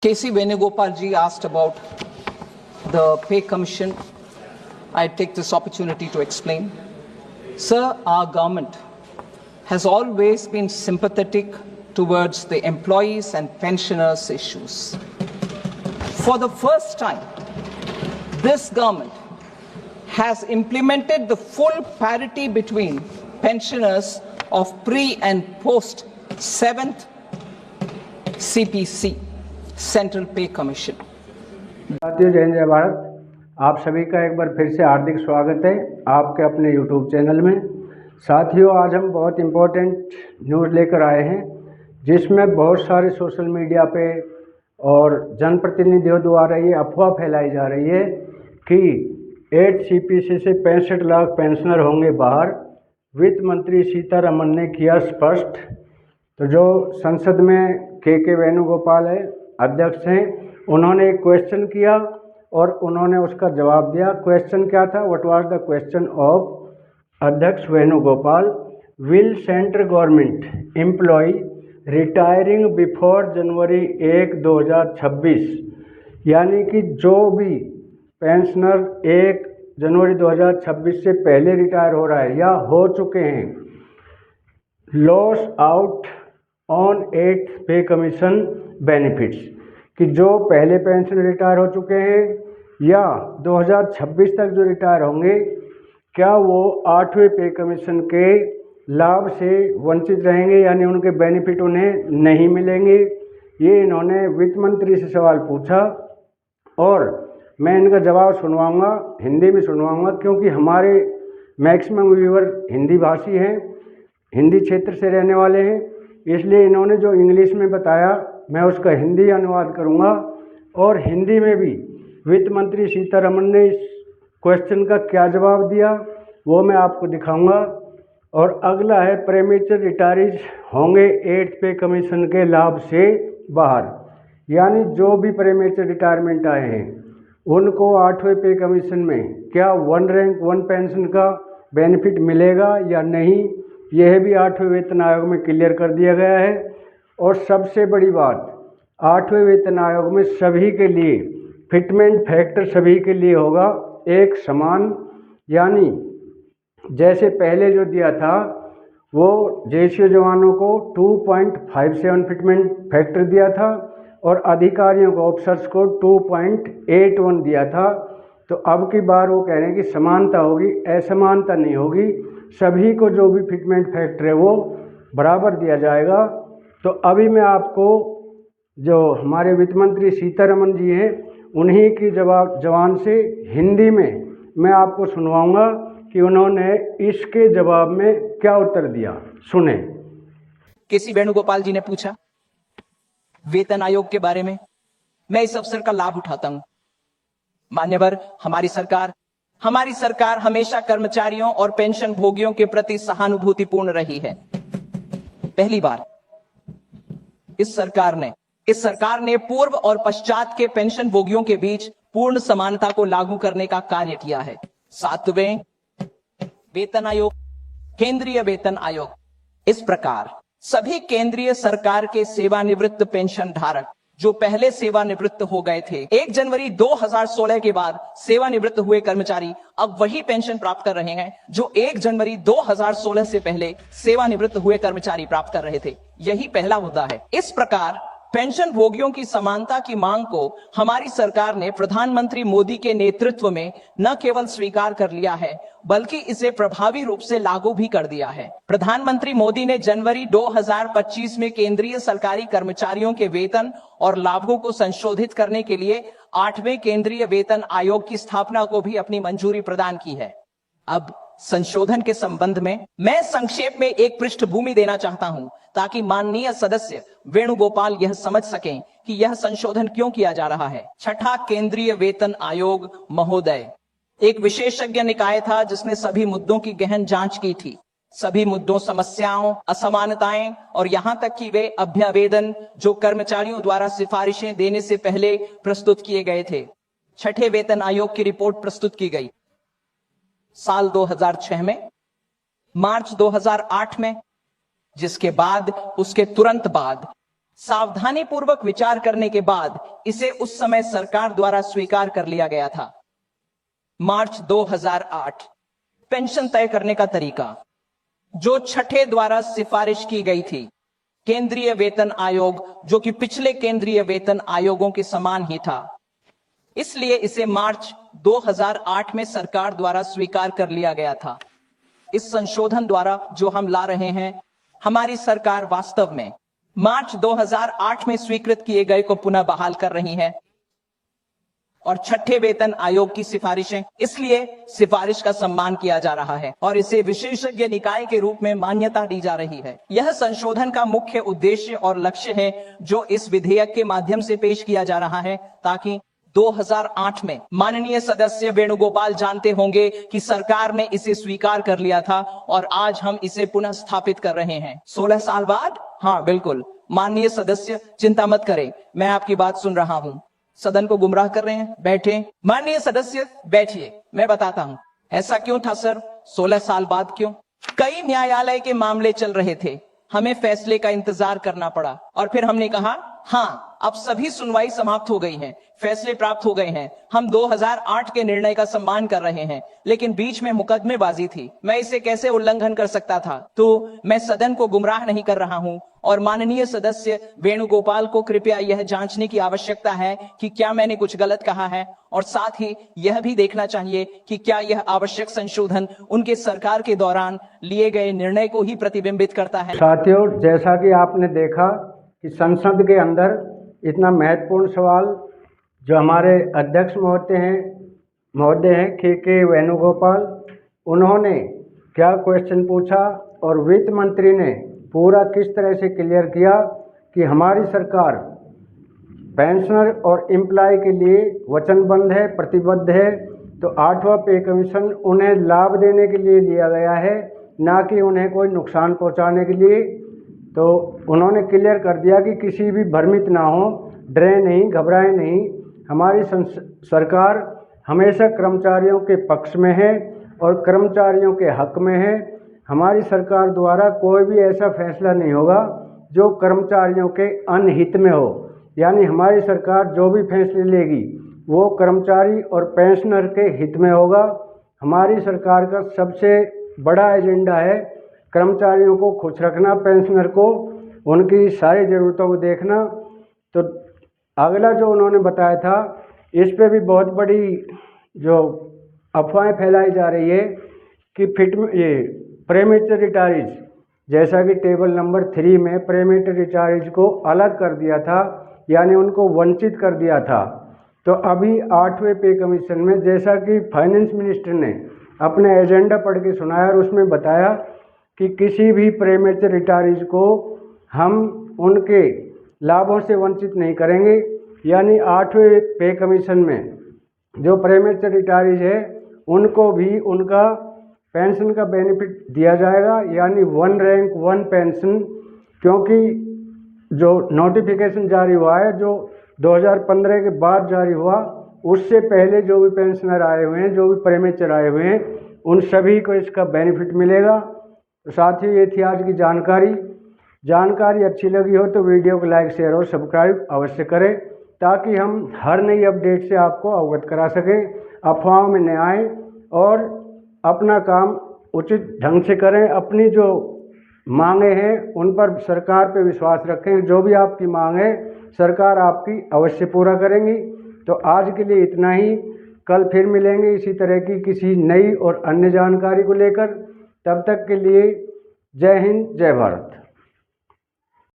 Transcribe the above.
K.C. Venugopal ji asked about the pay commission. I take this opportunity to explain. Sir, our government has always been sympathetic towards the employees and pensioners' issues. For the first time, this government has implemented the full parity between pensioners of pre and post 7th CPC, Central Pay Commission. भारतीय जय जय भारत। आप सभी का एक बार फिर से हार्दिक स्वागत है आपके अपने YouTube चैनल में। साथियों, आज हम बहुत इम्पोर्टेंट न्यूज़ लेकर आए हैं जिसमें बहुत सारे सोशल मीडिया पे और जनप्रतिनिधियों द्वारा ये अफवाह फैलाई जा रही है कि 8 CPC से 65 लाख पेंशनर होंगे बाहर। वित्त मंत्री सीतारमण ने किया स्पष्ट। तो जो संसद में के वेणुगोपाल है, अध्यक्ष हैं, उन्होंने एक क्वेश्चन किया और उन्होंने उसका जवाब दिया। क्वेश्चन क्या था? What was the question of अध्यक्ष Venugopal? Will central government employ retiring before January 1, 2026, यानी कि जो भी पेंशनर 1 जनवरी 2026 से पहले रिटायर हो रहा है या हो चुके हैं, लॉस आउट ऑन 8th पे कमीशन बेनिफिट्स, कि जो पहले पेंशन रिटायर हो चुके हैं या 2026 तक जो रिटायर होंगे, क्या वो 8वें पे कमीशन के लाभ से वंचित रहेंगे, यानी उनके बेनिफिट उन्हें नहीं मिलेंगे। ये इन्होंने वित्त मंत्री से सवाल पूछा और मैं इनका जवाब सुनवाऊंगा, हिंदी में सुनवाऊंगा, क्योंकि हमारे मैक्सिमम व्यूअर हिंदी भाषी हैं, हिंदी क्षेत्र से रहने वाले हैं, इसलिए इन्होंने जो इंग्लिश में बताया मैं उसका हिंदी अनुवाद करूंगा और हिंदी में भी वित्त मंत्री सीतारमण ने इस क्वेश्चन का क्या जवाब दिया वो मैं आपको दिखाऊंगा। और अगला है, प्रेमेचर रिटायरीज होंगे 8th पे कमीशन के लाभ से बाहर, यानी जो भी प्रेमेचर रिटायरमेंट आए हैं उनको 8वें पे कमीशन में क्या 1 रैंक 1 पेंशन का बेनिफिट मिलेगा या नहीं, यह भी 8वें वेतन आयोग में क्लियर कर दिया गया है। और सबसे बड़ी बात, 8वें वेतन आयोग में सभी के लिए फिटमेंट फैक्टर सभी के लिए होगा एक समान, यानी जैसे पहले जो दिया था वो जेसीओ जवानों को 2.57 फिटमेंट फैक्टर दिया था और अधिकारियों को, ऑफिसर्स को 2.81 दिया था। तो अब की बार वो कह रहे हैं कि समानता होगी, असमानता नहीं होगी, सभी को जो भी फिटमेंट फैक्टर है वो बराबर दिया जाएगा। तो अभी मैं आपको जो हमारे वित्त मंत्री सीतारमण जी हैं उन्हीं की जवान से हिंदी में मैं आपको सुनवाऊंगा कि उन्होंने इसके जवाब में क्या उत्तर दिया। सुने। के.सी. वेणुगोपाल जी ने पूछा वेतन आयोग के बारे में। मैं इस अवसर का लाभ उठाता हूं। मान्यवर, हमारी सरकार हमेशा कर्मचारियों और पेंशन भोगियों के प्रति सहानुभूतिपूर्ण रही है। पहली बार इस सरकार ने पूर्व और पश्चात के पेंशन भोगियों के बीच पूर्ण समानता को लागू करने का कार्य किया है। 7वें वेतन आयोग, केंद्रीय वेतन आयोग, इस प्रकार सभी केंद्रीय सरकार के सेवानिवृत्त पेंशन धारक जो पहले सेवानिवृत्त हो गए थे, 1 जनवरी 2016 के बाद सेवानिवृत्त हुए कर्मचारी अब वही पेंशन प्राप्त कर रहे हैं जो 1 जनवरी 2016 से पहले सेवानिवृत्त हुए कर्मचारी प्राप्त कर रहे थे। यही पहला मुद्दा है। इस प्रकार पेंशन भोगियों की समानता की मांग को हमारी सरकार ने प्रधानमंत्री मोदी के नेतृत्व में न केवल स्वीकार कर लिया है बल्कि इसे प्रभावी रूप से लागू भी कर दिया है। प्रधानमंत्री मोदी ने जनवरी 2025 में केंद्रीय सरकारी कर्मचारियों के वेतन और लाभों को संशोधित करने के लिए 8वें केंद्रीय वेतन आयोग की स्थापना को भी अपनी मंजूरी प्रदान की है। अब संशोधन के संबंध में मैं संक्षेप में एक पृष्ठभूमि देना चाहता हूं ताकि माननीय सदस्य वेणुगोपाल यह समझ सकें कि यह संशोधन क्यों किया जा रहा है। 6ठा केंद्रीय वेतन आयोग महोदय एक विशेषज्ञ निकाय था जिसने सभी मुद्दों की गहन जांच की थी। सभी मुद्दों, समस्याओं, असमानताएं और यहां तक कि वे अभ्यावेदन जो कर्मचारियों द्वारा सिफारिशें देने से पहले प्रस्तुत किए गए थे। 6ठे वेतन आयोग की रिपोर्ट प्रस्तुत की गई साल 2006 में, मार्च 2008 में, जिसके बाद उसके तुरंत बाद सावधानी पूर्वक विचार करने के बाद इसे उस समय सरकार द्वारा स्वीकार कर लिया गया था। मार्च 2008 पेंशन तय करने का तरीका जो छठे द्वारा सिफारिश की गई थी। केंद्रीय वेतन आयोग जो कि पिछले केंद्रीय वेतन आयोगों के समान ही था, इसलिए इसे मार्च 2008 में सरकार द्वारा स्वीकार कर लिया गया था। इस संशोधन द्वारा जो हम ला रहे हैं, हमारी सरकार वास्तव में मार्च 2008 में स्वीकृत किए गए को पुनः बहाल कर रही है और छठे वेतन आयोग की सिफारिशें, इसलिए सिफारिश का सम्मान किया जा रहा है और इसे विशेषज्ञ निकाय के रूप में मान्यता दी जा रही है। यह संशोधन का मुख्य उद्देश्य और लक्ष्य है जो इस विधेयक के माध्यम से पेश किया जा रहा है, ताकि 2008 में माननीय सदस्य वेणुगोपाल जानते होंगे कि सरकार ने इसे स्वीकार कर लिया था और आज हम इसे पुनः स्थापित कर रहे हैं 16 साल बाद। हाँ बिल्कुल, माननीय सदस्य चिंता मत करें, मैं आपकी बात सुन रहा हूँ। सदन को गुमराह कर रहे हैं, बैठे। माननीय सदस्य बैठिए, मैं बताता हूँ ऐसा क्यों था सर, 16 साल बाद क्यों। कई न्यायालय के मामले चल रहे थे, हमें फैसले का इंतजार करना पड़ा और फिर हमने कहा हाँ अब सभी सुनवाई समाप्त हो गई है, फैसले प्राप्त हो गए हैं, हम 2008 के निर्णय का सम्मान कर रहे हैं, लेकिन बीच में मुकदमेबाजी थी, मैं इसे कैसे उल्लंघन कर सकता था। तो मैं सदन को गुमराह नहीं कर रहा हूं और माननीय सदस्य वेणुगोपाल को कृपया यह जांचने की आवश्यकता है कि क्या मैंने कुछ गलत कहा है और साथ ही यह भी देखना चाहिए कि क्या यह आवश्यक संशोधन उनके सरकार के दौरान लिए गए निर्णय को ही प्रतिबिंबित करता है। साथियों, जैसा कि आपने देखा कि संसद के अंदर इतना महत्वपूर्ण सवाल जो हमारे अध्यक्ष महोदय हैं के वेणुगोपाल, उन्होंने क्या क्वेश्चन पूछा और वित्त मंत्री ने पूरा किस तरह से क्लियर किया कि हमारी सरकार पेंशनर और एम्प्लॉय के लिए वचनबद्ध है, प्रतिबद्ध है। तो 8वां पे कमीशन उन्हें लाभ देने के लिए लिया गया है, ना कि उन्हें कोई नुकसान पहुंचाने के लिए। तो उन्होंने क्लियर कर दिया कि किसी भी भ्रमित ना हो, डरे नहीं, घबराए नहीं। हमारी सरकार हमेशा कर्मचारियों के पक्ष में है और कर्मचारियों के हक में है। हमारी सरकार द्वारा कोई भी ऐसा फैसला नहीं होगा जो कर्मचारियों के अनहित में हो, यानी हमारी सरकार जो भी फैसले लेगी वो कर्मचारी और पेंशनर के हित में होगा। हमारी सरकार का सबसे बड़ा एजेंडा है कर्मचारियों को खुश रखना, पेंशनर को उनकी सारी ज़रूरतों को देखना। तो अगला जो उन्होंने बताया था, इस पे भी बहुत बड़ी जो अफवाहें फैलाई जा रही है कि ये प्रीमेच्योर रिटायरीज, जैसा कि टेबल नंबर 3 में प्रीमेच्योर रिटायरीज को अलग कर दिया था, यानी उनको वंचित कर दिया था। तो अभी 8वें पे कमीशन में, जैसा कि फाइनेंस मिनिस्टर ने अपने एजेंडा पढ़ के सुनाया और उसमें बताया कि किसी भी प्रीमेच्योर रिटायरीज को हम उनके लाभों से वंचित नहीं करेंगे। यानी 8वें पे कमीशन में जो प्रीमेच्योर रिटायरीज है उनको भी उनका पेंशन का बेनिफिट दिया जाएगा, यानी 1 रैंक 1 पेंशन। क्योंकि जो नोटिफिकेशन जारी हुआ है, जो 2015 के बाद जारी हुआ, उससे पहले जो भी पेंशनर आए हुए हैं, जो भी प्रीमेच्योर आए हुए हैं, उन सभी को इसका बेनिफिट मिलेगा। तो साथियों, ये थी आज की जानकारी अच्छी लगी हो तो वीडियो को लाइक, शेयर और सब्सक्राइब अवश्य करें, ताकि हम हर नई अपडेट से आपको अवगत करा सकें, अफवाहों में न आए और अपना काम उचित ढंग से करें। अपनी जो मांगे हैं उन पर सरकार पे विश्वास रखें, जो भी आपकी मांग है सरकार आपकी अवश्य पूरा करेंगी। तो आज के लिए इतना ही, कल फिर मिलेंगे इसी तरह की किसी नई और अन्य जानकारी को लेकर। तब तक के लिए जय हिंद, जय भारत।